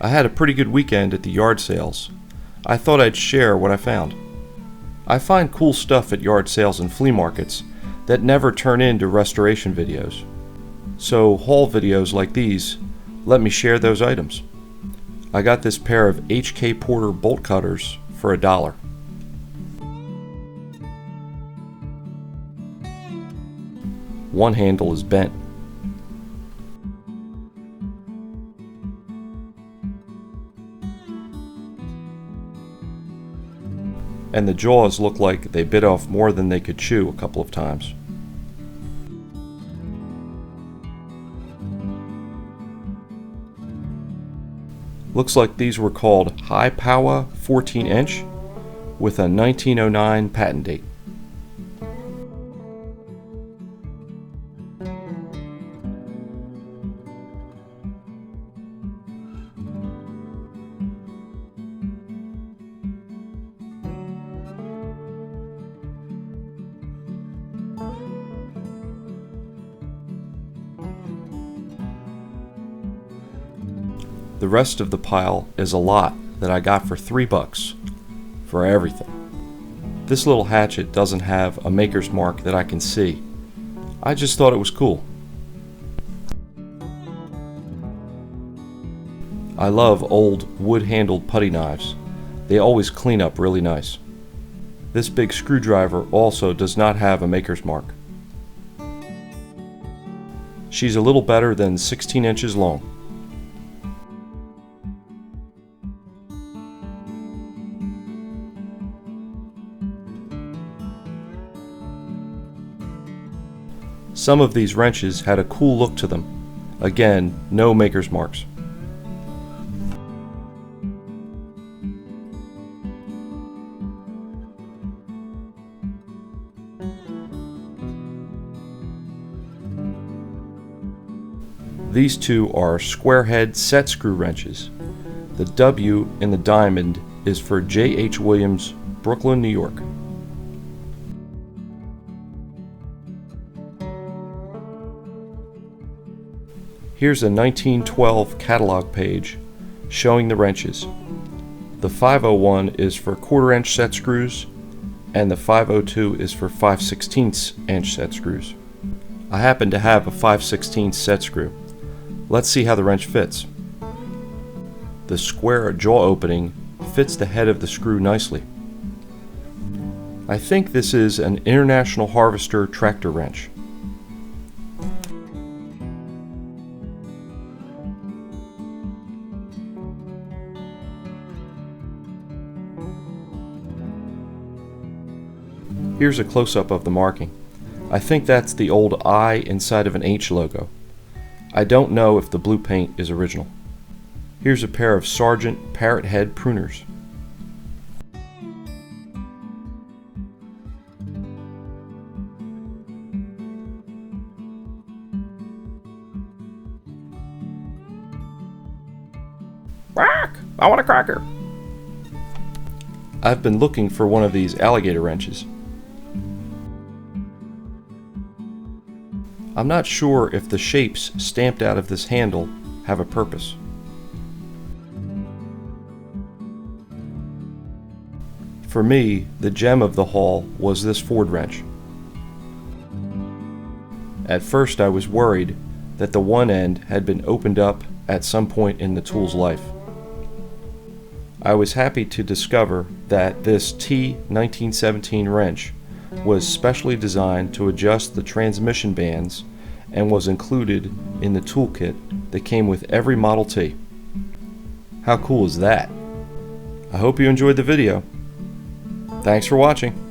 I had a pretty good weekend at the yard sales. I thought I'd share what I found. I find cool stuff at yard sales and flea markets that never turn into restoration videos. So haul videos like these let me share those items. I got this pair of H.K. Porter bolt cutters for $1. One handle is bent. And the jaws look like they bit off more than they could chew a couple of times. Looks like these were called High Power 14-inch with a 1909 patent date. The rest of the pile is a lot that I got for $3 for everything. This little hatchet doesn't have a maker's mark that I can see. I just thought it was cool. I love old wood-handled putty knives. They always clean up really nice. This big screwdriver also does not have a maker's mark. She's a little better than 16 inches long. Some of these wrenches had a cool look to them. Again, no maker's marks. These two are square head set screw wrenches. The W in the diamond is for J.H. Williams, Brooklyn, New York. Here's a 1912 catalog page showing the wrenches. The 501 is for 1/4 inch set screws and the 502 is for 5/16 inch set screws. I happen to have a 5/16 set screw. Let's see how the wrench fits. The square jaw opening fits the head of the screw nicely. I think this is an International Harvester tractor wrench. Here's a close-up of the marking. I think that's the old I inside of an H logo. I don't know if the blue paint is original. Here's a pair of Sargent parrot head pruners. Quack! I want a cracker! I've been looking for one of these alligator wrenches. I'm not sure if the shapes stamped out of this handle have a purpose. For me, the gem of the haul was this Ford wrench. At first I was worried that the one end had been opened up at some point in the tool's life. I was happy to discover that this T1917 wrench was specially designed to adjust the transmission bands and was included in the toolkit that came with every Model T. How cool is that? I hope you enjoyed the video. Thanks for watching.